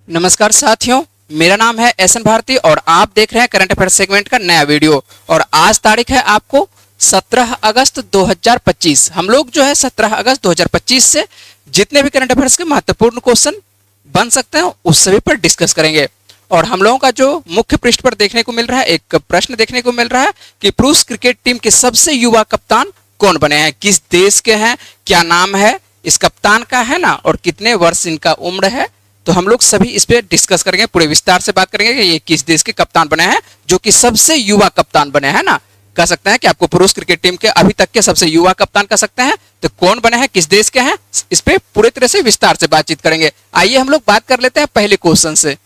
नमस्कार साथियों, मेरा नाम है एस एन भारती और आप देख रहे हैं करंट अफेयर सेगमेंट का नया वीडियो। और आज तारीख है आपको 17 अगस्त 2025। हम लोग जो है 17 अगस्त 2025 से जितने भी करंट अफेयर्स के महत्वपूर्ण क्वेश्चन बन सकते हैं उस सभी पर डिस्कस करेंगे। और हम लोगों का जो मुख्य पृष्ठ पर देखने को मिल रहा है, एक प्रश्न देखने को मिल रहा है कि पुरुष क्रिकेट टीम के सबसे युवा कप्तान कौन बने हैं, किस देश के हैं, क्या नाम है इस कप्तान का, है ना, और कितने वर्ष इनका उम्र है। तो हम लोग सभी इस पे डिस्कस करेंगे, पूरे विस्तार से बात करेंगे कि ये किस देश के कप्तान बने हैं जो कि सबसे युवा कप्तान बने हैं ना। कह सकते हैं कि आपको पुरुष क्रिकेट टीम के अभी तक के सबसे युवा कप्तान कह सकते हैं। तो कौन बने हैं, किस देश के हैं, इस पे पूरे तरह से विस्तार से बातचीत करेंगे। आइए हम लोग बात कर लेते हैं पहले क्वेश्चन से।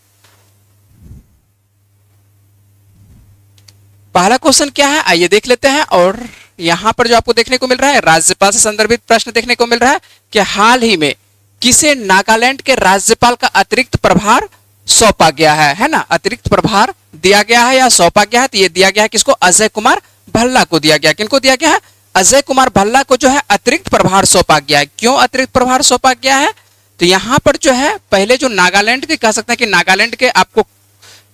पहला क्वेश्चन क्या है आइए देख लेते हैं। और यहां पर जो आपको देखने को मिल रहा है, राज्यपाल से संदर्भित प्रश्न देखने को मिल रहा है कि हाल ही में किसे नागालैंड के राज्यपाल का अतिरिक्त प्रभार सौंपा गया है ना। अतिरिक्त प्रभार दिया गया है या सौंपा गया है, तो ये दिया गया है किसको, अजय कुमार भल्ला को दिया गया। किनको दिया गया है, अजय कुमार भल्ला को जो है अतिरिक्त प्रभार सौंपा गया है। क्यों अतिरिक्त प्रभार सौंपा गया है, तो यहां पर जो है पहले जो नागालैंड के कह सकते हैं कि नागालैंड के आपको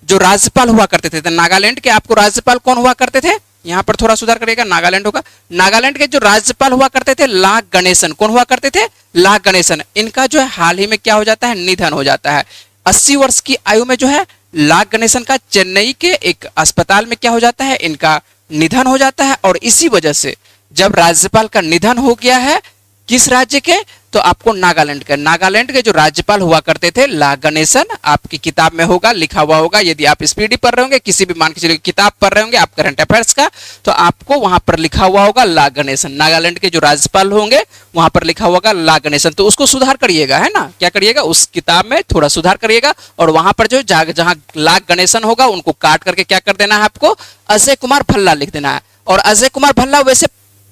जो राज्यपाल हुआ करते थे, तो नागालैंड के आपको राज्यपाल कौन हुआ करते थे, यहां पर थोड़ा सुधार करिएगा, नागालैंड होगा। नागालैंड के जो राज्यपाल हुआ करते थे ला गणेशन, कौन हुआ करते थे, ला गणेशन। इनका जो है हाल ही में क्या हो जाता है, निधन हो जाता है। 80 वर्ष की आयु में जो है ला गणेशन का चेन्नई के एक अस्पताल में क्या हो जाता है, इनका निधन हो जाता है। और इसी वजह से जब राज्यपाल का निधन हो गया है किस राज्य के, तो आपको नागालैंड के जो राज्यपाल हुआ करते थे ला गणेशन, आपकी किताब में होगा, लिखा हुआ होगा। यदि आप स्पीडी पढ़ रहे होंगे, किसी भी मान के चलिए किताब पढ़ रहे होंगे आप करंट अफेयर्स का, तो आपको वहां पर लिखा हुआ होगा ला गणेशन। नागालैंड के जो राज्यपाल होंगे वहां पर लिखा होगा ला गणेशन। तो उसको सुधार करिएगा, है ना, क्या करिएगा, उस किताब में थोड़ा सुधार करिएगा। और वहां पर जो जहां ला गणेशन होगा उनको काट करके क्या कर देना है, आपको अजय कुमार भल्ला लिख देना है। और अजय कुमार भल्ला वैसे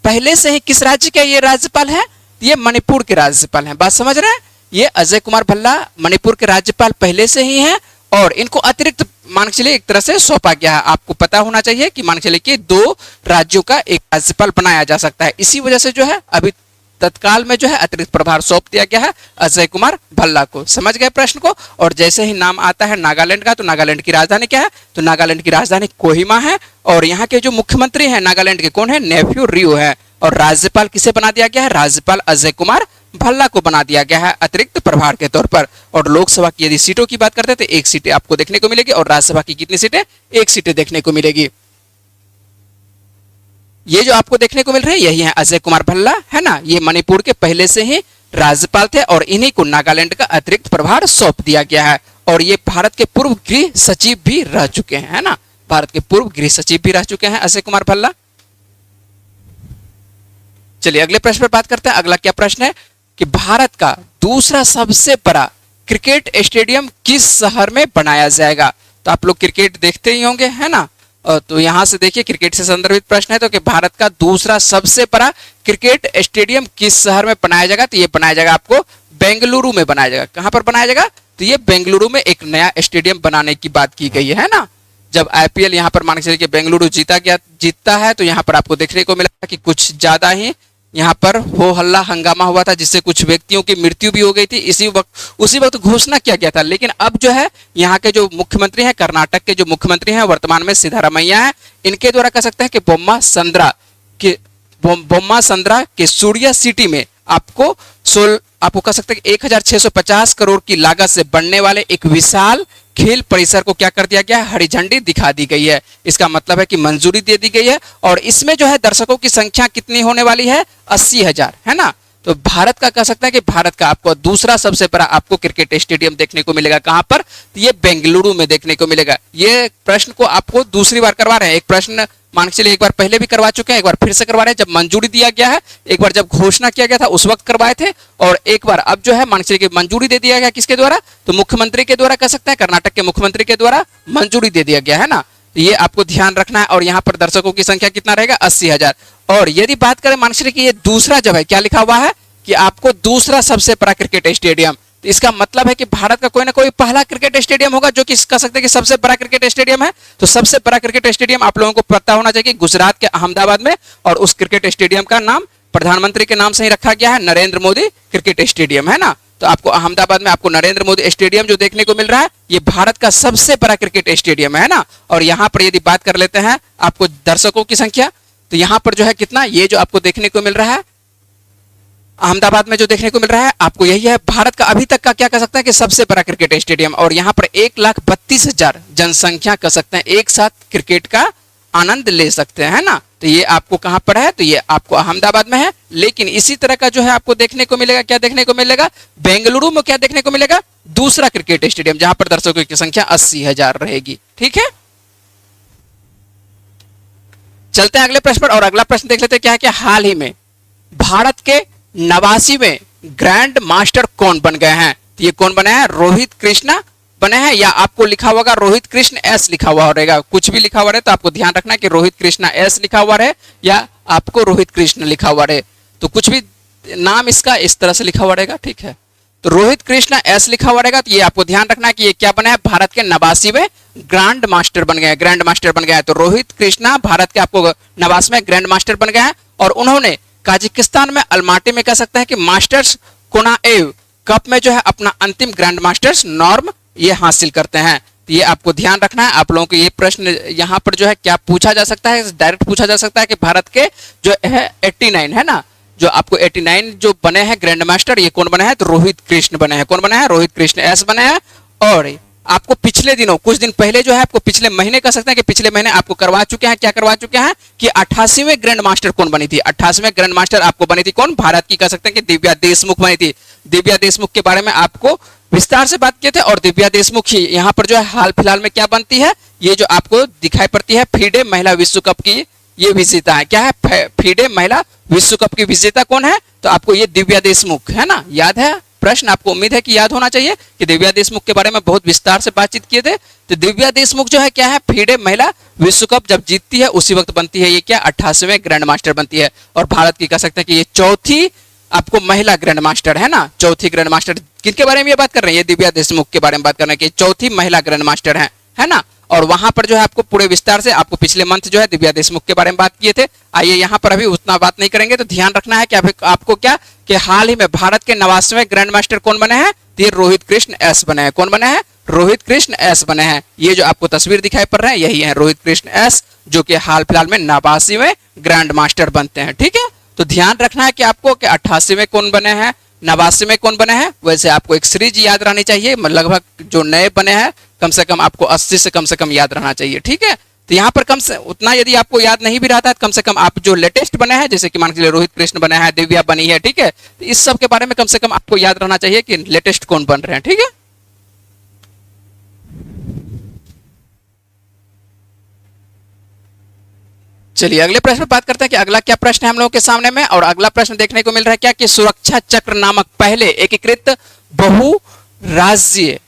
पहले से ही किस राज्य के ये राज्यपाल है, ये मणिपुर के राज्यपाल हैं। बात समझ रहे हैं, ये अजय कुमार भल्ला मणिपुर के राज्यपाल पहले से ही हैं। और इनको अतिरिक्त मान के चलिए एक तरह से सौंपा गया है। आपको पता होना चाहिए कि मान के चलिए कि 2 राज्यों का एक राज्यपाल बनाया जा सकता है। इसी वजह से जो है अभी तत्काल में जो है अतिरिक्त प्रभार सौंप दिया गया है अजय कुमार भल्ला को। समझ गए प्रश्न को। और जैसे ही नाम आता है नागालैंड का, तो नागालैंड की राजधानी क्या है, तो नागालैंड की राजधानी कोहिमा है। और यहाँ के जो मुख्यमंत्री हैं नागालैंड के कौन है, नेफ्यू रियो है। और राज्यपाल किसे बना दिया गया है, राज्यपाल अजय कुमार भल्ला को बना दिया गया है अतिरिक्त प्रभार के तौर पर। और लोकसभा की यदि सीटों की बात करते हैं तो 1 सीटें आपको देखने को मिलेगी। और राज्यसभा की कितनी सीटें, 1 सीटें देखने को मिलेगी। ये जो आपको देखने को मिल रहे हैं यही है अजय कुमार भल्ला, है ना। ये मणिपुर के पहले से ही राज्यपाल थे और इन्हीं को नागालैंड का अतिरिक्त प्रभार सौंप दिया गया है। और ये भारत के पूर्व गृह सचिव भी रह चुके हैं, है ना, भारत के पूर्व गृह सचिव भी रह चुके हैं अजय कुमार भल्ला। चलिए अगले प्रश्न पर बात करते हैं। अगला क्या प्रश्न है कि भारत का दूसरा सबसे बड़ा क्रिकेट स्टेडियम किस शहर में बनाया जाएगा। तो आप लोग क्रिकेट देखते ही होंगे, है ना। तो यहां से देखिए क्रिकेट से संदर्भित प्रश्न है, तो कि भारत का दूसरा सबसे बड़ा क्रिकेट स्टेडियम किस शहर में बनाया जाएगा, तो ये बनाया जाएगा आपको बेंगलुरु में बनाया जाएगा। कहां पर बनाया जाएगा, तो ये बेंगलुरु में एक नया स्टेडियम बनाने की बात की गई है ना। जब आईपीएल यहां पर मान के चलिए कि बेंगलुरु जीतता है, तो यहां पर आपको देखने को मिला कि कुछ ज्यादा ही यहाँ पर हो हल्ला हंगामा हुआ था, जिससे कुछ व्यक्तियों की मृत्यु भी हो गई थी। उसी वक्त घोषणा किया गया था। लेकिन अब जो है यहाँ के जो मुख्यमंत्री हैं, कर्नाटक के जो मुख्यमंत्री हैं वर्तमान में सिद्धारमैया हैं, इनके द्वारा कह सकते हैं कि बोम्मा संद्रा के सूर्या सिटी में आपको कह सकते हैं कि 1650 करोड़ की लागत से बनने वाले एक विशाल खेल परिसर को क्या कर दिया गया है, हरी झंडी दिखा दी गई है। इसका मतलब है कि मंजूरी दे दी गई है। और इसमें जो है दर्शकों की संख्या कितनी होने वाली है, 80,000, है ना। तो भारत का कह सकते हैं कि भारत का आपको दूसरा सबसे बड़ा आपको क्रिकेट स्टेडियम देखने को मिलेगा। कहां पर, तो ये बेंगलुरु में देखने को मिलेगा। ये प्रश्न को आपको दूसरी बार करवा रहे हैं। एक प्रश्न मान के चलिए एक बार पहले भी करवा चुके हैं, एक बार फिर से करवा रहे हैं। जब मंजूरी दिया गया है, एक बार जब घोषणा किया गया था उस वक्त करवाए थे, और एक बार अब जो है मान के चलिए कि मंजूरी दे दिया गया किसके द्वारा, तो मुख्यमंत्री के द्वारा, कह सकते हैं कर्नाटक के मुख्यमंत्री के द्वारा मंजूरी दे दिया गया है ना। ये आपको ध्यान रखना है। और यहाँ पर दर्शकों की संख्या कितना रहेगा, 80,000। और यदि बात करें मान के चलिए कि ये दूसरा जब है, क्या लिखा हुआ है कि आपको दूसरा सबसे बड़ा क्रिकेट स्टेडियम, तो इसका मतलब है कि भारत का कोई ना कोई पहला क्रिकेट स्टेडियम होगा जो कि कह सकते हैं कि सबसे बड़ा क्रिकेट स्टेडियम है। तो सबसे बड़ा क्रिकेट स्टेडियम आप लोगों को पता होना चाहिए गुजरात के अहमदाबाद में, और उस क्रिकेट स्टेडियम का नाम प्रधानमंत्री के नाम से ही रखा गया है, नरेंद्र मोदी क्रिकेट स्टेडियम, है ना। तो आपको अहमदाबाद में आपको नरेंद्र मोदी स्टेडियम जो देखने को मिल रहा है, ये भारत का सबसे बड़ा क्रिकेट स्टेडियम है ना। और यहाँ पर यदि बात कर लेते हैं आपको दर्शकों की संख्या, तो यहाँ पर जो है कितना, ये जो आपको देखने को मिल रहा है अहमदाबाद में जो देखने को मिल रहा है आपको, यही है भारत का अभी तक का क्या कह सकते हैं कि सबसे बड़ा क्रिकेट स्टेडियम। और यहाँ पर 1,32,000 जनसंख्या कह सकते हैं एक साथ क्रिकेट का आनंद ले सकते हैं ना। तो ये आपको कहां पर है, तो ये आपको अहमदाबाद में है। लेकिन इसी तरह का जो है आपको देखने को मिलेगा, क्या देखने को मिलेगा, बेंगलुरु में क्या देखने को मिलेगा, दूसरा क्रिकेट स्टेडियम जहां पर दर्शकों की संख्या 80,000 रहेगी। ठीक है, चलते हैं अगले प्रश्न पर। और अगला प्रश्न देख लेते हैं क्या है कि हाल ही में भारत के 89वें ग्रैंड मास्टर कौन बन गए हैं। तो ये कौन बने हैं, रोहित कृष्णा बने हैं, या आपको लिखा होगा रोहित कृष्ण एस लिखा हुआ रहेगा, कुछ भी लिखा हुआ रहे तो आपको ध्यान रखना कि रोहित कृष्णा एस लिखा हुआ रहे या आपको रोहित कृष्ण लिखा हुआ रहे, तो कुछ भी नाम इसका इस तरह से लिखा हुआ रहेगा। ठीक है, तो रोहित कृष्णा एस लिखा हुआ रहेगा, तो ये आपको ध्यान रखना है कि ये क्या बना है, भारत के 89वें ग्रैंड मास्टर बन गए, ग्रैंड मास्टर बन गए। तो रोहित कृष्णा भारत के आपको 89वें ग्रैंड मास्टर बन गए हैं, और उन्होंने काजाकिस्तान में अल्माटी में कह सकते हैं कि मास्टर्स कोनाएव कप में जो है अपना अंतिम ग्रैंड मास्टर्स नॉर्म ये हासिल करते हैं। तो ये आपको ध्यान रखना है। आप लोगों को ये प्रश्न यहाँ पर जो है क्या पूछा जा सकता है, डायरेक्ट पूछा जा सकता है कि भारत के जो है 89 है ना, जो आपको 89 जो बने हैं ग्रैंड मास्टर, ये कौन बने हैं, तो रोहित कृष्ण बने हैं। कौन बने हैं, रोहित कृष्ण एस बने हैं। और आपको पिछले दिनों, कुछ दिन पहले जो है आपको पिछले महीने कह सकते हैं कि पिछले महीने आपको करवा चुके हैं, क्या करवा चुके हैं कि 88वें ग्रैंड मास्टर कौन बनी थी, 88वें ग्रैंड मास्टर आपको बनी थी कौन, भारत की कह सकते हैं कि दिव्या देशमुख बनी थी। दिव्या देशमुख के बारे में आपको विस्तार से बात किए थे, और दिव्या देशमुख ही यहाँ पर जो है हाल फिलहाल में क्या बनती है, ये जो आपको दिखाई पड़ती है फीडे महिला विश्व कप की ये विजेता है। क्या है, फीडे महिला विश्व कप की विजेता कौन है, तो आपको ये दिव्या देशमुख है ना, याद है प्रश्न, आपको उम्मीद है कि याद होना चाहिए कि दिव्या देशमुख के बारे में बहुत विस्तार से बातचीत किए थे। तो दिव्या देशमुख जो है क्या है, फीडे महिला विश्व कप जब जीतती है उसी वक्त बनती है ये क्या, 88वें ग्रैंड मास्टर बनती है। और भारत की कह सकते हैं कि ये चौथी आपको महिला ग्रैंड मास्टर है ना, चौथी ग्रैंड मास्टर। किनके बारे में ये बात कर रहे हैं, ये दिव्या देशमुख के बारे में बात कर रहे हैं कि चौथी महिला ग्रैंड मास्टर है ना। और वहां पर जो है आपको पूरे विस्तार से आपको पिछले मंथ जो है दिव्या देशमुख के बारे में बात किए थे। आइए यहाँ पर अभी उतना बात नहीं करेंगे, तो ध्यान रखना है कि आपको क्या कि हाल ही में भारत के 89वें ग्रैंड मास्टर कौन बने हैं, तो ये रोहित कृष्ण एस बने हैं। कौन बने हैं, रोहित कृष्ण एस बने हैं। ये जो आपको तस्वीर दिखाई पड़ रहे हैं यही है रोहित कृष्ण एस, जो कि हाल फिलहाल में 89वें ग्रैंड मास्टर बनते हैं। ठीक है, तो ध्यान रखना है कि आपको कि 88वें कौन बने हैं, 89वें कौन बने हैं। वैसे आपको एक सीरीज याद रहनी चाहिए, लगभग जो नए बने हैं कम से कम आपको 80 से कम से कम याद रहना चाहिए। ठीक है, तो यहाँ पर कम से उतना यदि आपको याद नहीं भी रहता है, कम से कम आप जो लेटेस्ट बने हैं, जैसे कि मान लीजिए रोहित कृष्ण बने हैं, दिव्या बनी है, ठीक है, तो इस सब के बारे में कम से कम आपको याद रहना चाहिए कि लेटेस्ट कौन बन रहे हैं। ठीक है, चलिए अगले प्रश्न पर बात करते हैं कि अगला क्या प्रश्न है हम लोगों के सामने में। और अगला प्रश्न देखने को मिल रहा है क्या कि सुरक्षा चक्र नामक पहले एकीकृत बहुराज्यीय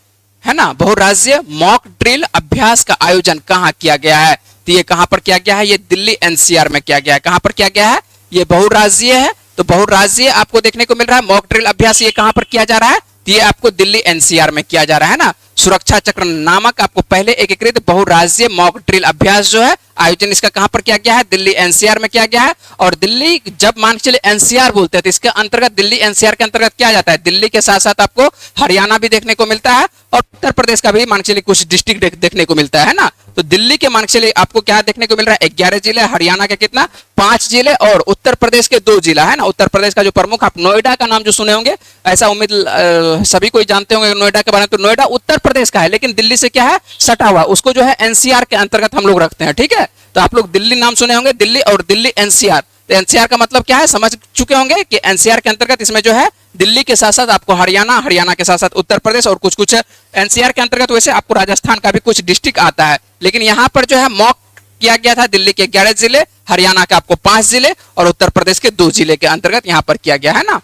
है ना, बहुराज्यीय मॉक ड्रिल अभ्यास का आयोजन कहां किया गया है। तो ये कहां पर किया गया है, ये दिल्ली एनसीआर में किया गया है। कहां पर किया गया है, ये बहुराज्यीय है, तो बहुराज्यीय आपको देखने को मिल रहा है मॉक ड्रिल अभ्यास, ये कहां पर किया जा रहा है, तो ये आपको दिल्ली एनसीआर में किया जा रहा है ना। सुरक्षा चक्र नामक आपको पहले एकीकृत बहुराज्यीय मॉक ड्रिल अभ्यास जो है आयोजन इसका कहां पर किया गया है, दिल्ली एनसीआर में किया गया है। और दिल्ली जब मान के चलिए एनसीआर बोलते हैं तो इसके अंतर्गत दिल्ली एनसीआर के अंतर्गत क्या जाता है, दिल्ली के साथ साथ आपको हरियाणा भी देखने को मिलता है और उत्तर प्रदेश का भी मान के चलिए कुछ डिस्ट्रिक्ट देखने को मिलता है ना। तो दिल्ली के मान के चलिए आपको क्या देखने को मिल रहा है, 11 जिले, हरियाणा के कितना 5 जिले और उत्तर प्रदेश के 2 जिला है ना। उत्तर प्रदेश का जो प्रमुख, आप नोएडा का नाम जो सुने होंगे, ऐसा उम्मीद सभी कोई जानते होंगे नोएडा के बारे में। तो नोएडा उत्तर प्रदेश का है लेकिन दिल्ली से क्या है, सटा हुआ, उसको जो है एनसीआर के अंतर्गत हम लोग रखते हैं। ठीक है, तो आप लोग दिल्ली नाम सुने होंगे, दिल्ली और दिल्ली एनसीआर। तो एनसीआर का मतलब क्या है समझ चुके होंगे कि एनसीआर के अंतर्गत इसमें जो है दिल्ली के साथ साथ आपको हरियाणा, हरियाणा के साथ साथ उत्तर प्रदेश और कुछ कुछ एनसीआर के अंतर्गत वैसे आपको राजस्थान का भी कुछ डिस्ट्रिक्ट आता है। लेकिन यहाँ पर जो है मॉक किया गया था दिल्ली के 11 जिले, हरियाणा के आपको 5 जिले और उत्तर प्रदेश के 2 जिले के अंतर्गत यहाँ पर किया गया है ना।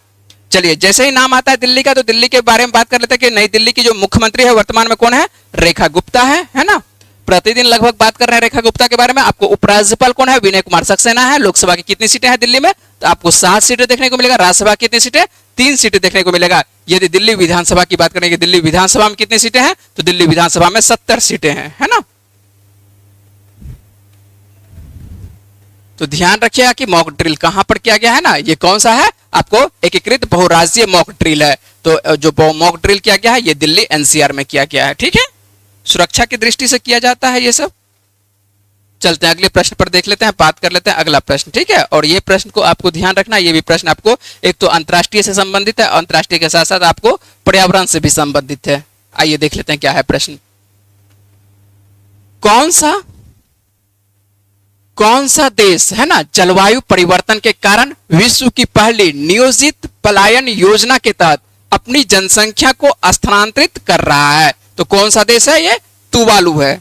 चलिए जैसे ही नाम आता है दिल्ली का, तो दिल्ली के बारे में बात कर लेते हैं कि नई दिल्ली की जो मुख्यमंत्री है वर्तमान में कौन है, रेखा गुप्ता है ना। प्रतिदिन लगभग बात कर रहे हैं रेखा गुप्ता के बारे में। आपको उपराज्यपाल कौन है, विनय कुमार सक्सेना है। लोकसभा की कितनी सीटें हैं दिल्ली में, तो आपको 7 सीटें देखने को मिलेगा। राज्यसभा की कितनी सीटें, 3 सीटें देखने को मिलेगा। यदि दिल्ली विधानसभा की बात करें कि दिल्ली विधानसभा में कितनी सीटें हैं, तो दिल्ली विधानसभा में 70 सीटें हैं, है ना। तो ध्यान रखिएगा कि मॉक ड्रिल कहां पर किया गया है ना, ये कौन सा है, आपको एकीकृत बहुराज्यीय मॉक ड्रिल है। तो जो मॉक ड्रिल किया गया है ये दिल्ली एनसीआर में किया गया है, ठीक है। सुरक्षा की दृष्टि से किया जाता है ये सब। चलते हैं अगले प्रश्न पर, देख लेते हैं, बात कर लेते हैं अगला प्रश्न, ठीक है। और ये प्रश्न को आपको ध्यान रखना है, ये भी प्रश्न आपको एक तो अंतर्राष्ट्रीय से संबंधित है, अंतर्राष्ट्रीय के साथ साथ आपको पर्यावरण से भी संबंधित है। आइए देख लेते हैं क्या है प्रश्न। कौन सा देश है ना जलवायु परिवर्तन के कारण विश्व की पहली नियोजित पलायन योजना के तहत अपनी जनसंख्या को स्थानांतरित कर रहा है? तो कौन सा देश है? ये तुवालू है।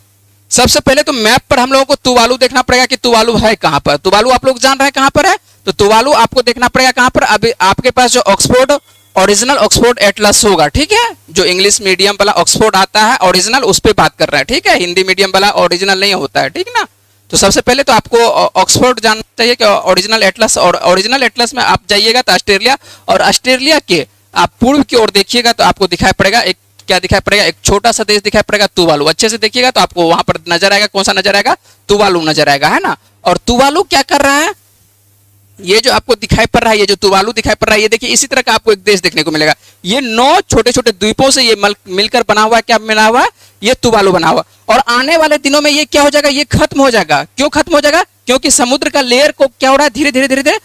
सबसे पहले तो मैप पर हम लोगों को तुवालू देखना पड़ेगा कि तुवालू है कहां पर। तुवालू आप लोग जान रहे हैं कहां पर है? तो तुवालू आपको देखना पड़ेगा कहां पर। अभी आपके पास जो ऑक्सफोर्ड ओरिजिनल ऑक्सफोर्ड एटलस होगा, ठीक है, जो इंग्लिश मीडियम वाला ऑक्सफोर्ड आता है ओरिजिनल, उस पर बात कर रहे हैं, ठीक है। हिंदी मीडियम वाला ओरिजिनल नहीं होता है, ठीक ना। तो सबसे पहले तो आपको ऑक्सफोर्ड जानना चाहिए कि ओरिजिनल एटलस, और ओरिजिनल एटलस में आप जाइएगा तो ऑस्ट्रेलिया, और ऑस्ट्रेलिया के आप पूर्व की ओर देखिएगा तो आपको दिखाई पड़ेगा एक, क्या दिखाई पड़ेगा? एक छोटा सा देश दिखाई पड़ेगा, तुवालू। अच्छे से देखिएगा तो आपको वहां पर नजर आएगा, कौन सा नजर आएगा? तुवालू नजर आएगा, है ना। और तुवालू क्या कर रहा है? ये जो आपको दिखाई पड़ रहा है, ये जो तुवालू दिखाई पड़ रहा है, ये देखिए इसी तरह का आपको एक देश देखने को मिलेगा। ये 9 छोटे छोटे द्वीपों से ये मिलकर बना हुआ है। क्या बना हुआ है? ये तुवालू बना हुआ। और आने वाले दिनों में ये क्या हो जाएगा? ये खत्म हो जाएगा। क्यों खत्म हो जाएगा? क्योंकि समुद्र का लेयर को क्या हो रहा है? धीरे धीरे धीरे धीरे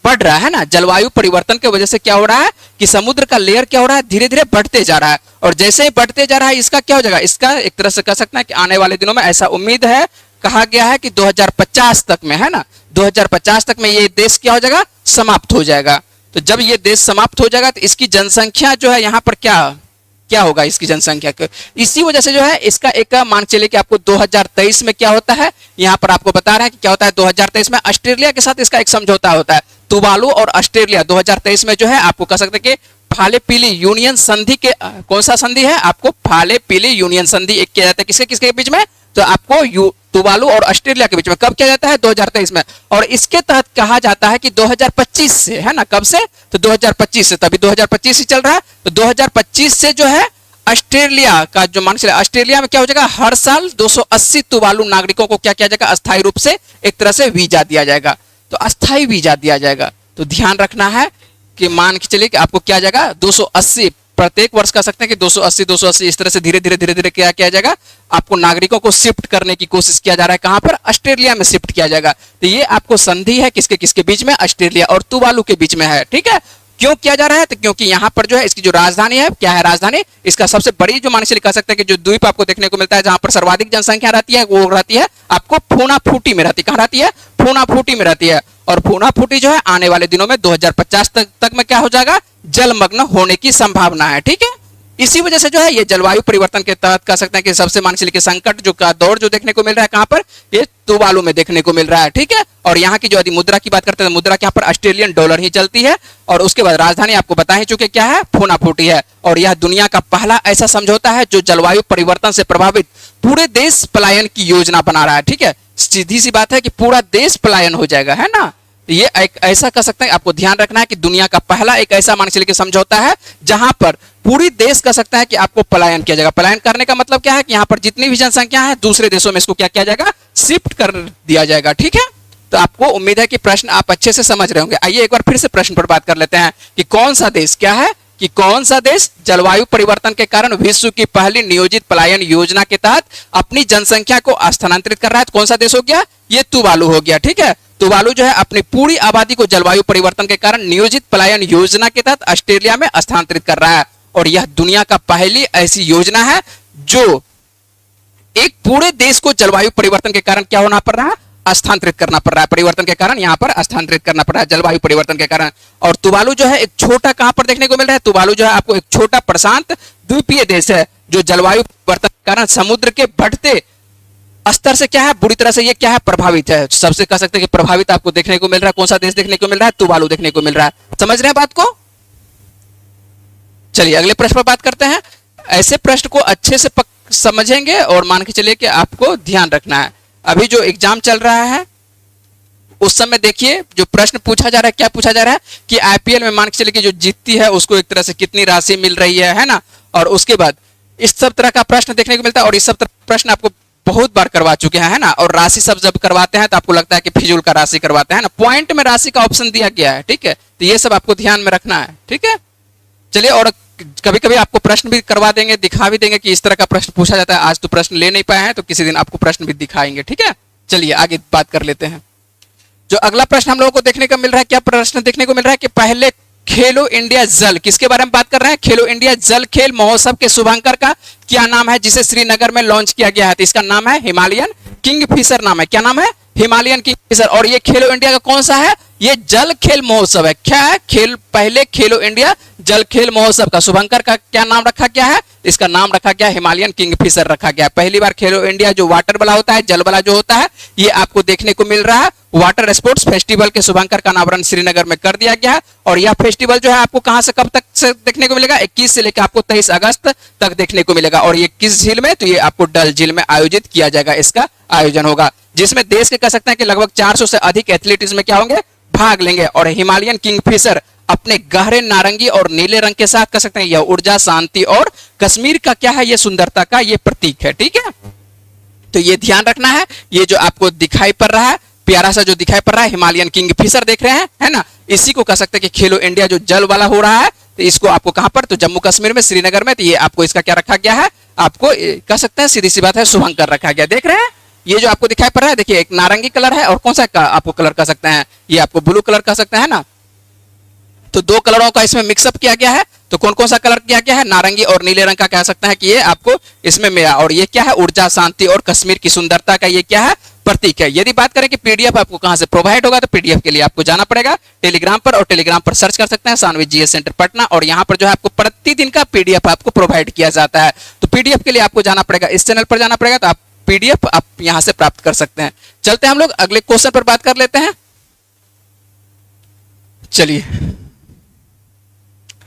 बढ़ रहा है ना। जलवायु परिवर्तन की वजह से क्या हो रहा है कि समुद्र का लेयर क्या हो रहा है? धीरे धीरे बढ़ते जा रहा है। और जैसे ही बढ़ते जा रहा है, इसका क्या हो जाएगा? इसका एक तरह से कह सकते हैं कि आने वाले दिनों में, ऐसा उम्मीद है, कहा गया है कि 2050 तक में, है ना, 2050 तक में ये देश क्या हो जाएगा? समाप्त हो जाएगा। तो जब ये देश समाप्त हो जाएगा तो इसकी जनसंख्या जो है यहाँ पर क्या होगा? इसकी जनसंख्या को इसी वजह से जो है इसका एक मान चलिए कि आपको 2023 में क्या होता है, यहाँ पर आपको बता रहे हैं कि क्या होता है 2023 में ऑस्ट्रेलिया के साथ इसका एक समझौता होता है। तुवालू और ऑस्ट्रेलिया 2023 में जो है आपको कह सकते हैं कि फाले पीली यूनियन संधि के, कौन सा संधि है? आपको फाले पीली यूनियन संधि एक किया जाता है। किसके किसके बीच में? तो आपको तुवालू और ऑस्ट्रेलिया के बीच में। कब किया जाता है? 2023 में। और इसके तहत कहा जाता है कि 2025 से, है ना, कब से? तो 2025 से। तभी 2025 ही चल रहा है। तो 2025 से जो है ऑस्ट्रेलिया का जो मान चलिए, ऑस्ट्रेलिया में क्या हो जाएगा? हर साल 280 तुवालू नागरिकों को क्या किया जाएगा? अस्थायी रूप से एक तरह से वीजा दिया जाएगा। तो अस्थायी वीजा दिया जाएगा। तो ध्यान रखना है कि मान के चलिए कि आपको क्या जाएगा? 280 प्रत्येक वर्ष कह सकते हैं कि 280 इस तरह से धीरे धीरे क्या किया जाएगा? आपको नागरिकों को शिफ्ट करने की कोशिश किया जा रहा है। कहां पर? ऑस्ट्रेलिया में शिफ्ट किया जाएगा। तो ये आपको संधि है किसके किसके बीच में? ऑस्ट्रेलिया और तुवालू के बीच में है, ठीक है। क्यों किया जा रहा है? तो क्योंकि यहाँ पर जो है इसकी जो राजधानी है, क्या है राजधानी? इसका सबसे बड़ी जो मान कह सकते हैं कि जो द्वीप आपको देखने को मिलता है, जहां पर सर्वाधिक जनसंख्या रहती है, वो रहती है आपको फूनाफूटी में रहती है। कहां रहती है? फूनाफूटी में रहती है। और फूनाफूटी जो है आने वाले दिनों में 2050 तक में क्या हो जाएगा? जलमग्न होने की संभावना है, ठीक है। इसी वजह से जो है ये जलवायु परिवर्तन के तहत कह सकते हैं कि सबसे मान के संकट जो का दौर जो देखने को मिल रहा है, कहां पर? ये तुवालू में देखने को मिल रहा है, ठीक है। और यहाँ की जो यदि मुद्रा की बात करते हैं, मुद्रा यहाँ पर ऑस्ट्रेलियन डॉलर ही चलती है। और उसके बाद राजधानी आपको बता ही चुके क्या है? फूनाफूटी है। और यह दुनिया का पहला ऐसा समझौता है जो जलवायु परिवर्तन से प्रभावित पूरे देश पलायन की योजना बना रहा है, ठीक है। सीधी सी बात है कि पूरा देश पलायन हो जाएगा, है ना। ये एक ऐसा कह सकते हैं, आपको ध्यान रखना है कि दुनिया का पहला एक ऐसा मान के समझौता है जहां पर पूरी देश कह सकता है कि आपको पलायन किया जाएगा। पलायन करने का मतलब क्या है कि यहाँ पर जितनी भी जनसंख्या है दूसरे देशों में इसको क्या किया जाएगा? शिफ्ट कर दिया जाएगा, ठीक है। तो आपको उम्मीद है कि प्रश्न आप अच्छे से समझ रहे होंगे। आइए एक बार फिर से प्रश्न पर बात कर लेते हैं कि कौन सा देश क्या है कि कौन सा देश जलवायु परिवर्तन के कारण विश्व की पहली नियोजित पलायन योजना के तहत अपनी जनसंख्या को स्थानांतरित कर रहा है? तो कौन सा देश हो गया? ये तुवालू हो गया, ठीक है। तुवालू जो है अपनी पूरी आबादी को जलवायु परिवर्तन के कारण नियोजित पलायन योजना के तहत ऑस्ट्रेलिया में स्थानांतरित कर रहा है। और यह दुनिया का पहली ऐसी योजना है जो एक पूरे देश को जलवायु परिवर्तन के कारण क्या होना पड़ रहा है? स्थानांतरित करना पड़ रहा है। परिवर्तन के कारण यहाँ पर स्थानांतरित करना पड़ रहा है, जलवायु परिवर्तन के कारण। और तुवालू जो है एक छोटा कहां पर देखने को मिल रहा है? तुवालू जो है आपको एक छोटा प्रशांत द्वीपीय देश है जो जलवायु परिवर्तन के कारण समुद्र के बढ़ते स्तर से क्या है? बुरी तरह से ये क्या है? प्रभावित है। सबसे कह सकते हैं कि प्रभावित आपको देखने को मिल रहा है। कौन सा देश देखने को मिल रहा है? तुवालू देखने को मिल रहा है। समझ रहे हैं बात को? चलिए अगले प्रश्न पर बात करते हैं। ऐसे प्रश्न को अच्छे से समझेंगे और मान के चलिए कि आपको ध्यान रखना है। अभी जो एग्जाम चल रहा है उस समय देखिए जो प्रश्न पूछा जा रहा है, क्या पूछा जा रहा है कि आईपीएल में मान के चलिए कि जो जीतती है उसको एक तरह से कितनी राशि मिल रही है ना। और उसके बाद इस सब तरह का प्रश्न देखने को मिलता है। और इस सब तरह प्रश्न आपको बहुत बार करवा चुके हैं, है ना। और राशि सब जब करवाते हैं तो आपको लगता है कि फिजूल का राशि करवाते हैं ना। पॉइंट में राशि का ऑप्शन दिया गया है, ठीक है। तो ये सब आपको ध्यान में रखना है, ठीक है। चलिए, और कभी कभी आपको प्रश्न भी करवा देंगे, दिखा भी देंगे कि इस तरह का प्रश्न पूछा जाता है। आज तो प्रश्न ले नहीं पाए हैं, तो किसी दिन आपको प्रश्न भी दिखाएंगे, ठीक है। चलिए आगे बात कर लेते हैं। जो अगला प्रश्न हम लोगों को देखने को मिल रहा है, क्या प्रश्न देखने को मिल रहा है कि पहले खेलो इंडिया जल, किसके बारे में बात कर रहे हैं? खेलो इंडिया जल खेल महोत्सव के शुभांकर का क्या नाम है, जिसे श्रीनगर में लॉन्च किया गया है? तो इसका नाम है हिमालयन किंगफिशर नाम है। क्या नाम है? Himalayan Kingfisher. और ये खेलो इंडिया का कौन सा है? ये जल खेल महोत्सव है। क्या है? पहले खेलो इंडिया जल खेल महोत्सव का शुभांकर का क्या नाम रखा गया है? इसका नाम रखा गया हिमालयन किंगफिशर रखा गया। पहली बार खेलो इंडिया जो वाटर वाला होता है, जल वाला जो होता है, ये आपको देखने को मिल रहा है वाटर स्पोर्ट्स फेस्टिवल के शुभांकर का अनावरण श्रीनगर में कर दिया गया है। और यह फेस्टिवल जो है आपको कहां से कब तक से देखने को मिलेगा? 21 से लेकर आपको 23 अगस्त तक देखने को मिलेगा। और ये किस झील में? तो ये आपको डल झील में आयोजित किया जाएगा, इसका आयोजन होगा, जिसमें देश के कह सकते हैं कि लगभग 400 से अधिक एथलीट इसमें क्या होंगे? भाग लेंगे। और हिमालयन किंगफिशर अपने गहरे नारंगी और नीले रंग के साथ कह सकते हैं यह ऊर्जा, शांति और कश्मीर का क्या है? ये सुंदरता का ये प्रतीक है, ठीक है। तो ये ध्यान रखना है। ये जो आपको दिखाई पड़ रहा है, प्यारा सा जो दिखाई पड़ रहा है, हिमालयन किंगफिशर देख रहे हैं, है ना? इसी को कह सकते हैं कि खेलो इंडिया जो जल वाला हो रहा है, तो इसको आपको कहां पर? तो जम्मू कश्मीर में, श्रीनगर में। तो ये आपको इसका क्या रखा गया है? आपको कह सकते हैं सीधी सी बात है, शुभंकर रखा गया। देख रहे हैं ये जो आपको दिखाई पड़ रहा है, देखिए एक नारंगी कलर है और कौन सा आपको कलर कह सकते हैं? ये आपको ब्लू कलर कह सकते हैं ना। तो दो कलरों का इसमें मिक्सअप किया गया है। तो कौन कौन सा कलर किया गया है? नारंगी और नीले रंग का कह सकते हैं कि ये आपको इसमें मिला। और ये क्या है? ऊर्जा, शांति और कश्मीर की सुंदरता का ये क्या है? प्रतीक है। यदि बात करें कि पीडीएफ आपको कहां से प्रोवाइड होगा, तो पीडीएफ के लिए आपको जाना पड़ेगा टेलीग्राम पर, और टेलीग्राम पर सर्च कर सकते हैं सानवी जीएस सेंटर पटना। और यहाँ पर जो है आपको प्रतिदिन का पीडीएफ आपको प्रोवाइड किया जाता है। तो पीडीएफ के लिए आपको जाना पड़ेगा, इस चैनल पर जाना पड़ेगा, तो आप पीडीएफ आप यहां से प्राप्त कर सकते हैं। चलते हैं हम लोग अगले क्वेश्चन पर बात कर लेते हैं। चलिए,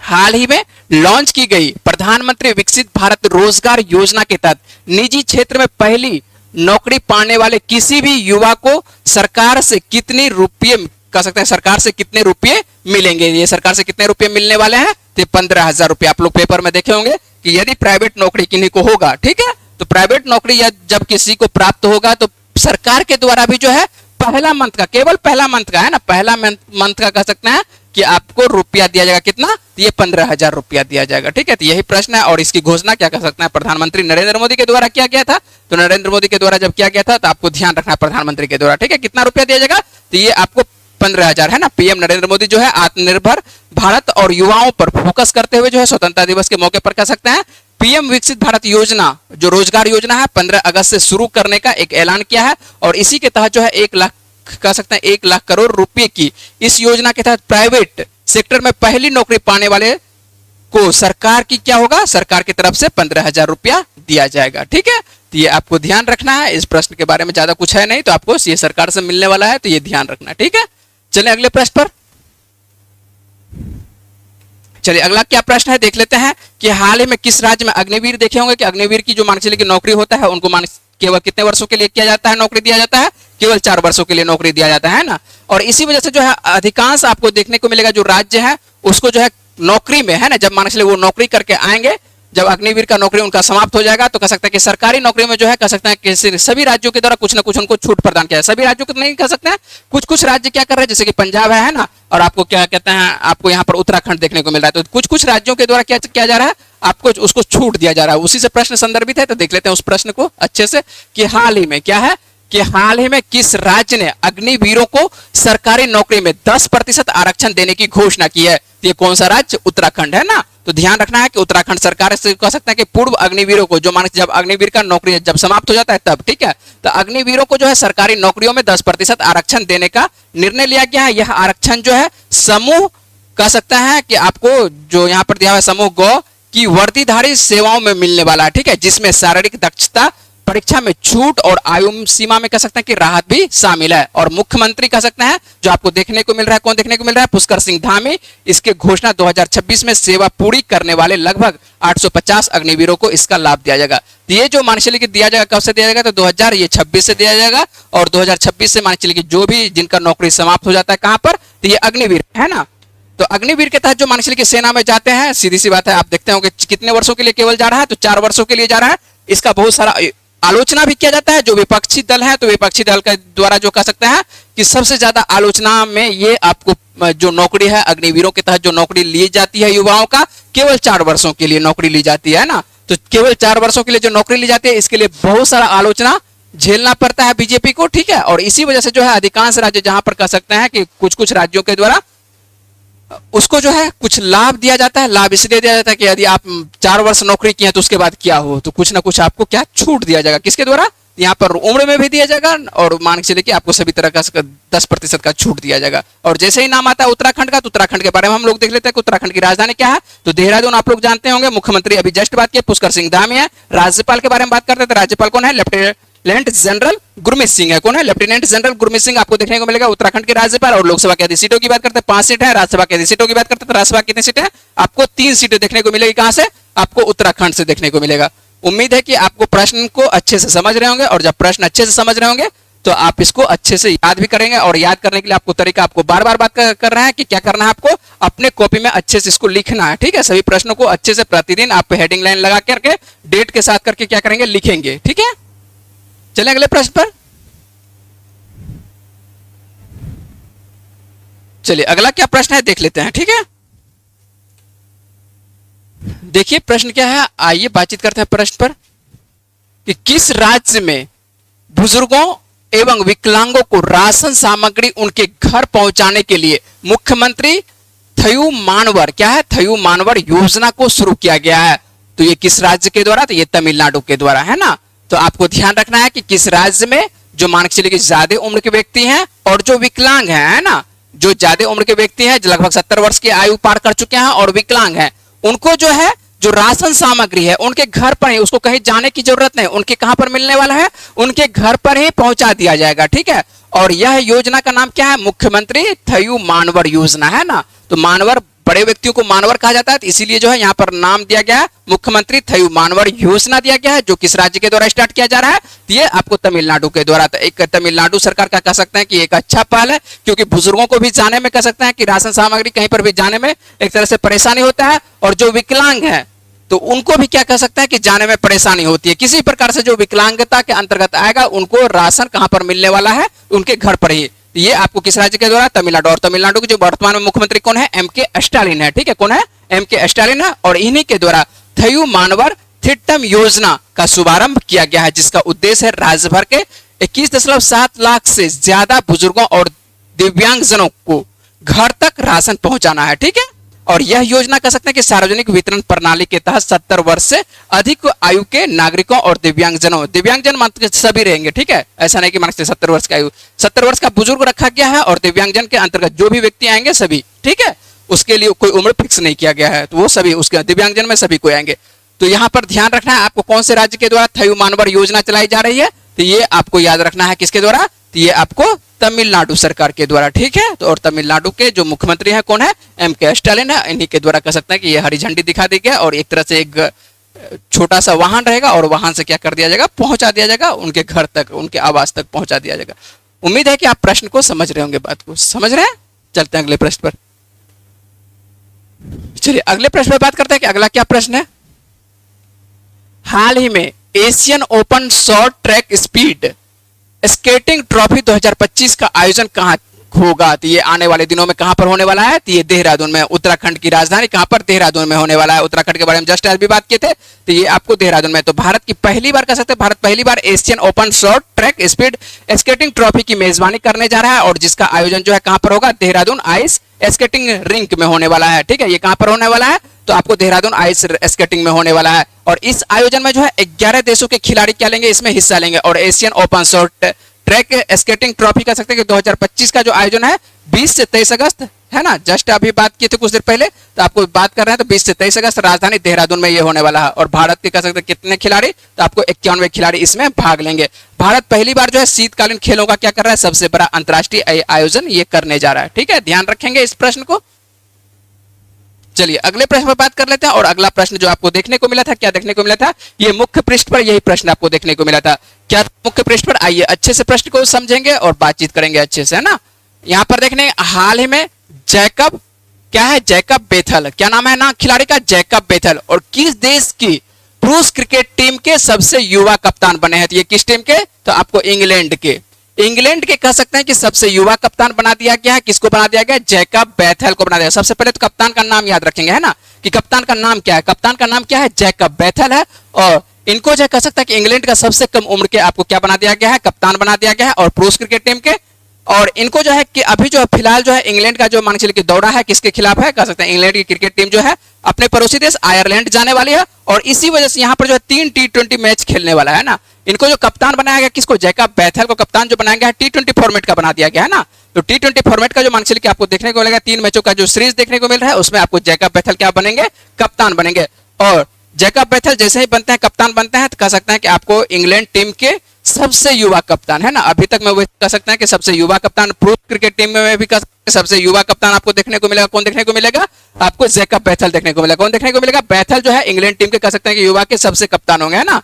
हाल ही में लॉन्च की गई प्रधानमंत्री विकसित भारत रोजगार योजना के तहत निजी क्षेत्र में पहली नौकरी पाने वाले किसी भी युवा को सरकार से कितने रुपये कह सकते हैं? सरकार से कितने रुपये मिलेंगे? ये सरकार से कितने रुपये मिलने वाले हैं? तो 15,000 रुपये। आप लोग पेपर में देखे होंगे कि यदि प्राइवेट नौकरी किन्हीं को होगा, ठीक है, तो प्राइवेट नौकरी या जब किसी को प्राप्त होगा, तो सरकार के द्वारा भी जो है पहला मंथ का, केवल पहला मंथ का है ना, पहला मंथ का कह सकते हैं कि आपको रुपया दिया जाएगा। कितना? तो ये 15,000 रुपया दिया जाएगा, ठीक है। तो यही प्रश्न है। और इसकी घोषणा क्या कर सकते हैं? प्रधानमंत्री नरेंद्र मोदी के द्वारा किया गया था। तो नरेंद्र मोदी के द्वारा जब किया गया था, तो आपको ध्यान रखना है प्रधानमंत्री के द्वारा, ठीक है। कितना रुपया दिया जाएगा? तो ये आपको 15,000 है ना। पीएम नरेंद्र मोदी जो है आत्मनिर्भर भारत और युवाओं पर फोकस करते हुए जो है स्वतंत्रता दिवस के मौके पर कह सकते हैं पीएम विकसित भारत योजना जो रोजगार योजना है 15 अगस्त से शुरू करने का एक ऐलान किया है। और इसी के तहत जो है 1 लाख कह सकते हैं 1 लाख करोड़ रुपए की इस योजना के तहत प्राइवेट सेक्टर में पहली नौकरी पाने वाले को सरकार की क्या होगा? सरकार की तरफ से 15,000 रुपया दिया जाएगा, ठीक है। तो ये आपको ध्यान रखना है। इस प्रश्न के बारे में ज्यादा कुछ है नहीं, तो आपको ये सरकार से मिलने वाला है, तो ये ध्यान रखना, ठीक है। चलिए अगले प्रश्न पर। चलिए अगला क्या प्रश्न है देख लेते हैं कि हाल ही में किस राज्य में अग्निवीर देखे होंगे कि अग्निवीर की जो मान चलिए की नौकरी होता है उनको केवल कितने वर्षों के लिए किया जाता है? नौकरी दिया जाता है केवल 4 वर्षों के लिए नौकरी दिया जाता है ना। और इसी वजह से जो है अधिकांश आपको देखने को मिलेगा जो राज्य है उसको जो है नौकरी में है ना, जब मान चलिए वो नौकरी करके आएंगे, जब अग्निवीर का नौकरी उनका समाप्त हो जाएगा, तो कह सकते हैं कि सरकारी नौकरी में जो है कह सकते हैं कि सभी राज्यों के द्वारा कुछ ना कुछ उनको छूट प्रदान किया है। सभी राज्यों को नहीं कह सकते हैं, कुछ कुछ राज्य क्या कर रहे हैं, जैसे कि पंजाब है ना, और आपको क्या कहते हैं, आपको यहाँ पर उत्तराखंड देखने को मिल रहा है। तो कुछ कुछ राज्यों के द्वारा क्या किया जा रहा है, आपको उसको छूट दिया जा रहा है। उसी से प्रश्न संदर्भित है, तो देख लेते हैं उस प्रश्न को अच्छे से कि हाल ही में क्या है कि हाल ही में किस राज्य ने अग्निवीरों को सरकारी नौकरी में 10% आरक्षण देने की घोषणा की है? ये कौन सा राज्य? उत्तराखंड है ना। तो ध्यान रखना है कि उत्तराखंड सरकार से कह सकते हैं कि पूर्व अग्निवीरों को जो मान जब अग्निवीर का नौकरी जब समाप्त हो जाता है तब, ठीक है, तो अग्निवीरों को जो है सरकारी नौकरियों में 10% आरक्षण देने का निर्णय लिया गया है। यह आरक्षण जो है समूह कह सकते हैं कि आपको जो यहाँ पर दिया हुआ है समूह गौ की वर्दीधारी सेवाओं में मिलने वाला है, ठीक है, जिसमें शारीरिक दक्षता परीक्षा में छूट और आयु सीमा में कह सकते हैं कि राहत भी शामिल है। और मुख्यमंत्री कह सकते हैं जो आपको देखने को मिल रहा है, कौन देखने को मिल रहा है? पुष्कर सिंह धामी। इसके घोषणा 2026 में सेवा पूरी करने वाले लगभग 850 अग्निवीरों को इसका लाभ दिया जाएगा। तो ये जो मान चलिए कि दिया जाएगा, कब से दिया जाएगा? तो 2026 से दिया जाएगा। और 2026 से मान चलिए कि जो भी जिनका नौकरी समाप्त हो जाता है कहां पर, तो ये अग्निवीर है ना। तो अग्निवीर के तहत जो मान चलिए कि सेना में जाते हैं, सीधी सी बात है, आप देखते होंगे कितने वर्षों के लिए केवल जा रहा है, तो 4 वर्षों के लिए जा रहा है। इसका बहुत सारा आलोचना भी किया जाता है। जो विपक्षी दल है, तो विपक्षी दल के द्वारा जो कह सकते हैं कि सबसे ज्यादा आलोचना में ये आपको जो नौकरी है अग्निवीरों के तहत जो नौकरी ली जाती है युवाओं का, केवल 4 वर्षों के लिए नौकरी ली जाती है ना। तो केवल 4 वर्षों के लिए जो नौकरी ली जाती है, इसके लिए बहुत सारा आलोचना झेलना पड़ता है बीजेपी को, ठीक है। और इसी वजह से जो है अधिकांश राज्य जहां पर कह सकते हैं कि कुछ कुछ राज्यों के द्वारा उसको जो है कुछ लाभ दिया जाता है। लाभ इसलिए दिया जाता है कि यदि आप 4 वर्ष नौकरी किए तो उसके बाद क्या हो, तो कुछ ना कुछ आपको क्या छूट दिया जाएगा, किसके द्वारा, यहाँ पर उम्र में भी दिया जाएगा और मान के चलिए कि आपको सभी तरह का 10% का छूट दिया जाएगा। और जैसे ही नाम आता है उत्तराखंड का, तो उत्तराखंड के बारे में हम लोग देख लेते हैं कि उत्तराखंड की राजधानी क्या है। तो देहरादून आप लोग जानते होंगे। मुख्यमंत्री अभी जस्ट बात किया पुष्कर सिंह धामी है। राज्यपाल के बारे में बात करते हैं तो राज्यपाल कौन है, लेफ्टिनेंट जनरल गुरमीत सिंह है। कौन है, लेफ्टिनेंट जनरल गुरमीत सिंह आपको देखने को मिलेगा उत्तराखंड के राज्यपाल। और लोकसभा की आधी सीटों की बात करते हैं 5 सीट है, राज्यसभा की आधी सीटों की बात करते हैं तो राज्यसभा कितनी सीटें, आपको 3 सीटें देखने को मिलेगी। कहां से, आपको उत्तराखंड से देखने को मिलेगा। उम्मीद है कि आपको प्रश्न को अच्छे से समझ रहे होंगे, और जब प्रश्न अच्छे से समझ रहे होंगे तो आप इसको अच्छे से याद भी करेंगे। और याद करने के लिए आपको तरीका, आपको बार बार बात कर रहे हैं कि क्या करना है, आपको अपने कॉपी में अच्छे से इसको लिखना है, ठीक है। सभी प्रश्नों को अच्छे से प्रतिदिन आप हेडिंग लाइन लगा करके डेट के साथ करके क्या करेंगे, लिखेंगे, ठीक है। चलें अगले प्रश्न पर। चलिए अगला क्या प्रश्न है देख लेते हैं, ठीक है। देखिए प्रश्न क्या है, आइए बातचीत करते हैं प्रश्न पर कि किस राज्य में बुजुर्गों एवं विकलांगों को राशन सामग्री उनके घर पहुंचाने के लिए मुख्यमंत्री थयू मानवर, क्या है, थयू मानवर योजना को शुरू किया गया है। तो ये किस राज्य के द्वारा, तो ये तमिलनाडु के द्वारा है ना। तो आपको ध्यान रखना है कि किस राज्य में जो मान के चलिए कि ज्यादा उम्र के व्यक्ति हैं और जो विकलांग हैं, है ना, जो ज्यादा उम्र के व्यक्ति हैं जो लगभग 70 वर्ष की आयु पार कर चुके हैं और विकलांग हैं, उनको जो है जो राशन सामग्री है उनके घर पर ही, उसको कहीं जाने की जरूरत नहीं, उनके कहां पर मिलने वाला है, उनके घर पर ही पहुंचा दिया जाएगा, ठीक है। और यह योजना का नाम क्या है, मुख्यमंत्री थयू मानवर योजना है ना। तो मानवर, बड़े व्यक्तियों को मानवर कहा जाता है, तो इसीलिए जो है यहाँ पर नाम दिया गया है मुख्यमंत्री थयू मानवर योजना दिया गया है, जो किस राज्य के द्वारा स्टार्ट किया जा रहा है, तो ये आपको तमिलनाडु के द्वारा। तो एक तमिलनाडु सरकार का कह सकते हैं कि एक अच्छा पहल है, क्योंकि बुजुर्गों को भी जाने में कह सकते हैं कि राशन सामग्री कहीं पर भी जाने में एक तरह से परेशानी होता है, और जो विकलांग है तो उनको भी क्या कह सकते हैं कि जाने में परेशानी होती है। किसी प्रकार से जो विकलांगता के अंतर्गत आएगा उनको राशन कहां पर मिलने वाला है, उनके घर पर ही। ये आपको किस राज्य के द्वारा, तमिलनाडु। और तमिलनाडु के जो वर्तमान में मुख्यमंत्री कौन है, एम.के. स्टालिन है, ठीक है। कौन है, एम.के. स्टालिन है। और इन्हीं के द्वारा थयू मानवर थिट्टम योजना का शुभारंभ किया गया है, जिसका उद्देश्य है राज्य भर के 21.7 लाख से ज्यादा बुजुर्गों और दिव्यांगजनों को घर तक राशन पहुंचाना है, ठीक है। और यह योजना कह सकते हैं कि सार्वजनिक वितरण प्रणाली के तहत 70 वर्ष से अधिक आयु के नागरिकों और दिव्यांगजनों, दिव्यांगजन मात्र सभी रहेंगे, ठीक है। ऐसा नहीं कि मान 70 वर्ष का आयु, 70 वर्ष का बुजुर्ग रखा गया है, और दिव्यांगजन के अंतर्गत जो भी व्यक्ति आएंगे सभी, ठीक है। उसके लिए कोई उम्र फिक्स नहीं किया गया है, तो वो सभी उसके दिव्यांगजन में सभी कोई आएंगे। तो यहाँ पर ध्यान रखना है आपको कौन से राज्य के द्वारा थयू मानवर योजना चलाई जा रही है, तो ये आपको याद रखना है किसके द्वारा, तो ये आपको तमिलनाडु सरकार के द्वारा, ठीक है। तो और तमिलनाडु के जो मुख्यमंत्री हैं कौन है, एम.के. स्टालिन है। इन्हीं के द्वारा कह सकते हैं कि ये हरी झंडी दिखा दी गया, और एक तरह से एक छोटा सा वाहन रहेगा, और वाहन से क्या कर दिया जाएगा, पहुंचा दिया जाएगा उनके घर तक, उनके आवास तक पहुंचा दिया जाएगा। उम्मीद है कि आप प्रश्न को समझ रहे होंगे, बात को समझ रहे हैं। चलते हैं अगले प्रश्न पर। चलिए अगले प्रश्न पर बात करते हैं कि अगला क्या प्रश्न है। हाल ही में Asian Open short track speed skating trophy 2025 का आयोजन कहां होगा, तो ये आने वाले दिनों में कहां पर होने वाला है, तो ये देहरादून में, उत्तराखंड की राजधानी कहां पर, देहरादून में होने वाला है। उत्तराखंड के बारे में जस्ट आज भी बात किए थे, तो ये आपको देहरादून में। तो भारत की पहली बार कह सकते हैं, भारत पहली बार Asian Open short track speed skating trophy की मेजबानी करने जा रहा है, और जिसका आयोजन जो है कहां पर होगा, देहरादून आइस स्केटिंग रिंक में होने वाला है, ठीक है। ये कहां पर होने वाला है, तो आपको देहरादून आइस स्केटिंग में होने वाला है। और इस आयोजन में जो है 11 देशों के खिलाड़ी क्या लेंगे, इसमें हिस्सा लेंगे। और Asian Open short track skating trophy कह सकते हैं कि 2025 का जो आयोजन है 20 से 23 अगस्त है ना, जस्ट अभी बात किए थे कुछ देर पहले, तो आपको बात कर रहे हैं, तो 20 से 23 अगस्त राजधानी देहरादून में ये होने वाला है। और भारत के कह सकते हैं कितने खिलाड़ी, तो आपको 91 खिलाड़ी इसमें भाग लेंगे। भारत पहली बार जो है शीतकालीन खेलों का क्या कर रहा है, सबसे बड़ा अंतर्राष्ट्रीय आयोजन ये करने जा रहा है, ठीक है। ध्यान रखेंगे इस प्रश्न को। चलिए अगले प्रश्न पर बात कर लेते हैं। और अगला प्रश्न जो आपको देखने को मिला था, क्या देखने को मिला था, ये मुख्य पृष्ठ पर यही प्रश्न आपको देखने को मिला था। क्या मुख्य पृष्ठ पर, आइए अच्छे से प्रश्न को समझेंगे और बातचीत करेंगे अच्छे से, है ना। यहां पर देखने हाल ही में जैकब, क्या है, जैकब बेथल, क्या नाम है ना खिलाड़ी का, जैकब बेथल, और किस देश की पुरुष क्रिकेट टीम के सबसे युवा कप्तान बने हैं, तो ये किस टीम के, तो आपको इंग्लैंड के, इंग्लैंड के कह सकते हैं कि सबसे युवा कप्तान बना दिया गया है। किसको बना दिया गया? जैकब बेथेल को बना दिया। सबसे पहले तो कप्तान का नाम याद रखेंगे, है ना, कि कप्तान का नाम क्या है। कप्तान का नाम क्या है? जैकब बेथेल है। और इनको जो कह सकता है कि इंग्लैंड का सबसे कम उम्र के आपको क्या बना दिया गया है? कप्तान बना दिया गया है। और पुरुष क्रिकेट टीम के, और इनको जो है कि अभी जो फिलहाल जो है इंग्लैंड का जो मान चलिए कि दौरा है किसके खिलाफ है? कह सकते हैं इंग्लैंड की क्रिकेट टीम जो है अपने पड़ोसी देश आयरलैंड जाने वाली है। और इसी वजह से यहाँ पर जो है 3 T20 मैच खेलने वाला है ना। इनको जो कप्तान बनाया गया किसको? जैकब बेथेल को कप्तान जो बनाया गया है T20 फॉर्मेट का बना दिया गया है ना। तो T20 फॉर्मेट का जो मान चलिए कि आपको देखने को मिलेगा 3 मैचों का जो सीरीज देखने को मिल रहा है, उसमें आपको जैकब बेथेल क्या बनेंगे? कप्तान बनेंगे। और जैकब बेथेल जैसे ही बनते हैं कप्तान बनते हैं तो कह सकते हैं कि आपको इंग्लैंड टीम के सबसे युवा कप्तान, है ना, अभी तक में वो कह सकते हैं कि सबसे युवा कप्तान। पुरुष क्रिकेट टीम में भी कह सकते हैं सबसे युवा कप्तान आपको देखने को मिलेगा। कौन देखने को मिलेगा? आपको जैकब बेथेल देखने को मिलेगा। कौन देखने को मिलेगा? बेथेल जो है इंग्लैंड टीम के कह सकते हैं कि युवा के सबसे कप्तान होंगे, है ना।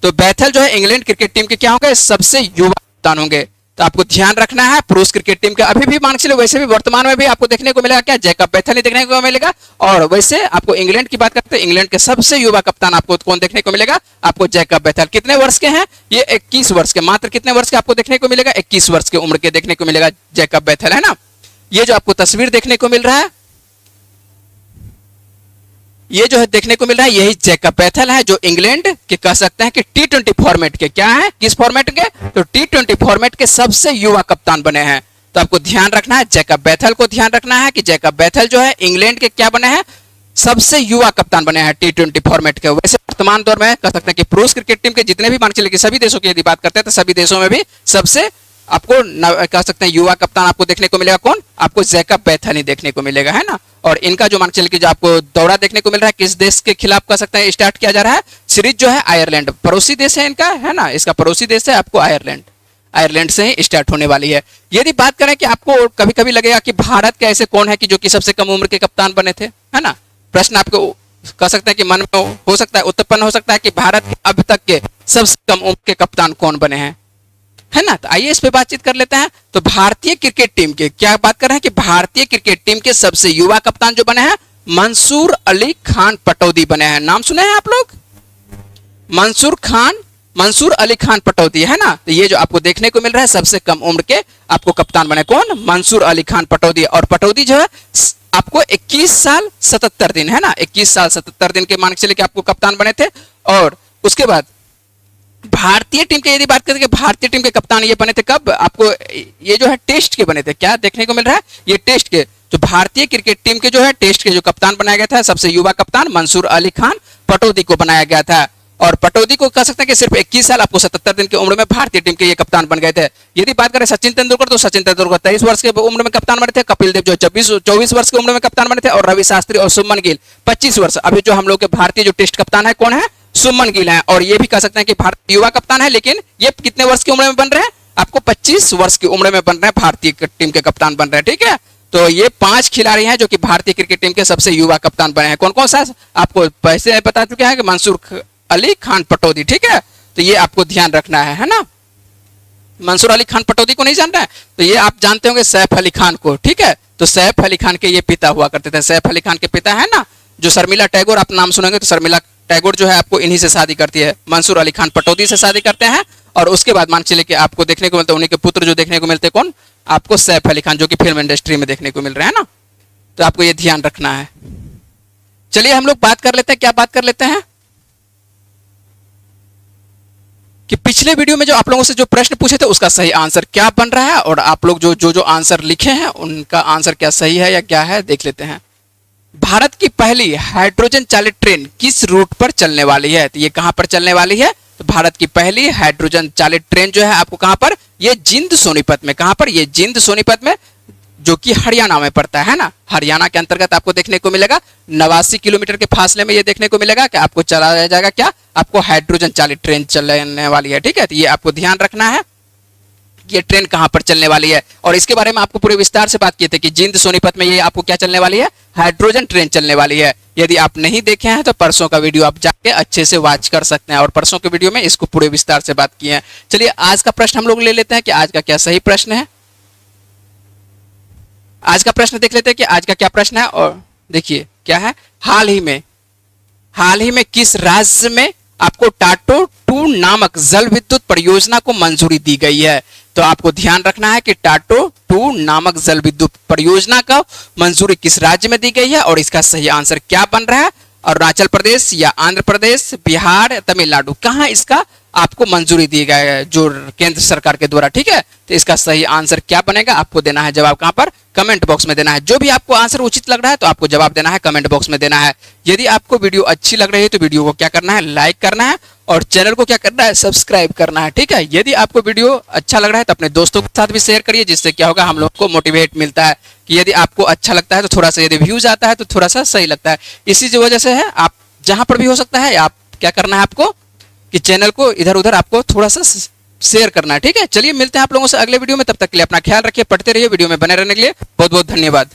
तो बेथेल जो है इंग्लैंड क्रिकेट टीम के क्या होंगे? सबसे युवा कप्तान होंगे। तो आपको ध्यान रखना है पुरुष क्रिकेट टीम के अभी भी मान चलिए वैसे भी वर्तमान में भी आपको देखने को मिलेगा क्या? जैकब बेथेल ही देखने को मिलेगा। और वैसे आपको इंग्लैंड की बात करते हैं, इंग्लैंड के सबसे युवा कप्तान आपको कौन देखने को मिलेगा? आपको जैकब बेथेल। कितने वर्ष के हैं ये? 21 वर्ष के। मात्र कितने वर्ष के आपको देखने को मिलेगा? 21 वर्ष की उम्र के देखने को मिलेगा जैकब बेथेल, है ना। ये जो आपको तस्वीर देखने को मिल रहा है, ये जो है देखने को मिल रहा है, यही जैकब बेथेल है जो इंग्लैंड के कह सकते हैं कि T20 फॉर्मेट के क्या है? किस फॉर्मेट के? तो T20 फॉर्मेट के सबसे युवा कप्तान बने हैं। तो आपको ध्यान रखना है, जैकब बेथेल को ध्यान रखना है कि जैकब बेथेल जो है इंग्लैंड के क्या बने हैं? सबसे युवा कप्तान बने हैं T20 फॉर्मेट के। वैसे वर्तमान दौर में कह सकते हैं कि पुरुष क्रिकेट टीम के जितने भी मान चलिए कि सभी देशों की यदि बात करते हैं तो सभी देशों में भी सबसे आपको कह सकते हैं युवा कप्तान आपको देखने को मिलेगा। कौन? आपको जैकब बेथेल ही देखने को मिलेगा, है ना। और इनका जो मान चलिए कि जो आपको दौरा देखने को मिल रहा है किस देश के खिलाफ कह सकते हैं स्टार्ट किया जा रहा है? सीरीज जो है आयरलैंड, पड़ोसी देश है इनका, है ना। इसका पड़ोसी देश है आपको आयरलैंड। आयरलैंड से ही स्टार्ट होने वाली है। यदि बात करें कि आपको कभी कभी लगेगा कि भारत के ऐसे कौन है कि जो कि सबसे कम उम्र के कप्तान बने थे, है ना। प्रश्न आपको कह सकते हैं कि मन में हो सकता है उत्पन्न हो सकता है कि भारत के अब तक के सबसे कम उम्र के कप्तान कौन बने हैं, है ना। तो आइए इस पे बातचीत कर लेते हैं। तो भारतीय क्रिकेट टीम के क्या बात कर रहे हैं कि भारतीय क्रिकेट टीम के सबसे युवा कप्तान जो बने हैं मंसूर अली खान पटौदी बने हैं। नाम सुने हैं आप लोग? मंसूर अली खान पटौदी, है ना। तो ये जो आपको देखने को मिल रहा है सबसे कम उम्र के आपको कप्तान बने कौन? मंसूर अली खान पटौदी। और पटौदी जो है आपको 21 साल 77 दिन, है ना, 21 साल 77 दिन के मान के चलिए कि आपको कप्तान बने थे। और उसके बाद भारतीय टीम के यदि बात करें कि भारतीय टीम के कप्तान ये बने थे कब? आपको ये जो है टेस्ट के बने थे। क्या देखने को मिल रहा है? ये टेस्ट के जो भारतीय क्रिकेट टीम के जो है टेस्ट के जो कप्तान बनाया गया था सबसे युवा कप्तान मंसूर अली खान पटौदी को बनाया गया था। और पटौदी को कह सकते हैं कि सिर्फ 21 साल आपको 77 दिन की उम्र में भारतीय टीम के ये कप्तान बन गए थे। यदि बात करें सचिन तेंदुलकर तो सचिन तेंदुलकर 23 वर्ष के उम्र में कप्तान बने थे। कपिल देव जो 24 वर्ष की उम्र में कप्तान बने थे। और रवि शास्त्री और शुभमन गिल 25 वर्ष। अभी जो हम लोग के भारतीय जो टेस्ट कप्तान है कौन है? शुभमन गिल है। और ये भी कह सकते हैं कि भारतीय युवा कप्तान है, लेकिन ये कितने वर्ष की उम्र में बन रहे हैं? आपको 25 वर्ष की उम्र में बन रहे हैं, भारतीय टीम के कप्तान बन रहे हैं, ठीक है। तो ये 5 खिलाड़ी हैं जो कि भारतीय क्रिकेट टीम के सबसे युवा कप्तान बने हैं। कौन कौन सा? आपको पहले बता चुके हैं कि मंसूर अली खान पटौदी, ठीक है। तो ये आपको ध्यान रखना है ना। मंसूर अली खान पटौदी को नहीं जान रहे हैं तो ये आप जानते होंगे सैफ अली खान को, ठीक है। तो सैफ अली खान के ये पिता हुआ करते थे। सैफ अली खान के पिता है ना जो शर्मिला टैगोर, आप नाम सुनेंगे तो शर्मिला टैगोर जो है आपको इन्हीं से शादी करती है, मंसूर अली खान पटौदी से शादी करते हैं। और उसके बाद मान चलिए कि आपको देखने को मिलते हैं उन्हीं के पुत्र जो देखने को मिलते हैं कौन? आपको सैफ अली खान जो कि फिल्म इंडस्ट्री में देखने को मिल रहे हैं ना। तो आपको ये ध्यान रखना है। चलिए हम लोग बात कर लेते हैं, क्या बात कर लेते हैं कि पिछले वीडियो में जो आप लोगों से जो प्रश्न पूछे थे उसका सही आंसर क्या बन रहा है, और आप लोग जो आंसर लिखे हैं उनका आंसर क्या सही है या क्या है देख लेते हैं। भारत की पहली हाइड्रोजन चालित ट्रेन किस रूट पर चलने वाली है? तो ये कहां पर चलने वाली है? तो भारत की पहली हाइड्रोजन चालित ट्रेन जो है आपको कहां पर? ये जिंद सोनीपत में। कहां पर? ये जिंद सोनीपत में, जो कि हरियाणा में पड़ता है ना। हरियाणा के अंतर्गत आपको देखने को मिलेगा 89 किलोमीटर के फासले में ये देखने को मिलेगा कि आपको चलाया जाएगा क्या? आपको हाइड्रोजन चालित ट्रेन चलने वाली है, ठीक है। तो ये आपको ध्यान रखना है ये ट्रेन कहां पर चलने वाली है। और इसके बारे में आपको पूरे विस्तार से बात किए थे कि जिंद सोनीपत में ये आपको क्या चलने वाली है? हाइड्रोजन ट्रेन चलने वाली है। यदि आप नहीं देखे हैं तो परसों का वीडियो आप जाके अच्छे से वॉच कर सकते हैं, और परसों के वीडियो में इसको पूरे विस्तार से बात किए हैं। चलिए आज का प्रश्न हम लोग ले लेते हैं कि आज का क्या सही प्रश्न है। आज का प्रश्न देख लेते हैं कि आज का क्या प्रश्न है। और देखिए क्या है, हाल ही में किस राज्य में आपको टाटो 2 नामक जल विद्युत परियोजना को मंजूरी दी गई है? तो आपको ध्यान रखना है कि टाटो 2 नामक जल विद्युत परियोजना का मंजूरी किस राज्य में दी गई है, और इसका सही आंसर क्या बन रहा है, अरुणाचल प्रदेश या आंध्र प्रदेश, बिहार, तमिलनाडु, कहां इसका आपको मंजूरी दी गई है जो केंद्र सरकार के द्वारा। ठीक है, तो इसका सही आंसर क्या बनेगा, आपको देना है जवाब कहां पर, कमेंट बॉक्स में देना है। जो भी आपको आंसर उचित लग रहा है तो आपको जवाब देना है, कमेंट बॉक्स में देना है। यदि आपको वीडियो अच्छी लग रही है तो वीडियो को क्या करना है, लाइक करना है, और चैनल को क्या करना है, सब्सक्राइब करना है। ठीक है, यदि आपको वीडियो अच्छा लग रहा है तो अपने दोस्तों के साथ भी शेयर करिए, जिससे क्या होगा, हम लोग को मोटिवेट मिलता है कि यदि आपको अच्छा लगता है तो थोड़ा सा, यदि व्यूज आता है तो थोड़ा सा सही लगता है। इसी वजह से है, आप जहां पर भी हो सकता है आप क्या करना है आपको, कि चैनल को इधर उधर आपको थोड़ा सा शेयर करना है। ठीक है, चलिए मिलते हैं आप लोगों से अगले वीडियो में, तब तक के लिए अपना ख्याल रखिए, पढ़ते रहिए, वीडियो में बने रहने के लिए बहुत बहुत धन्यवाद।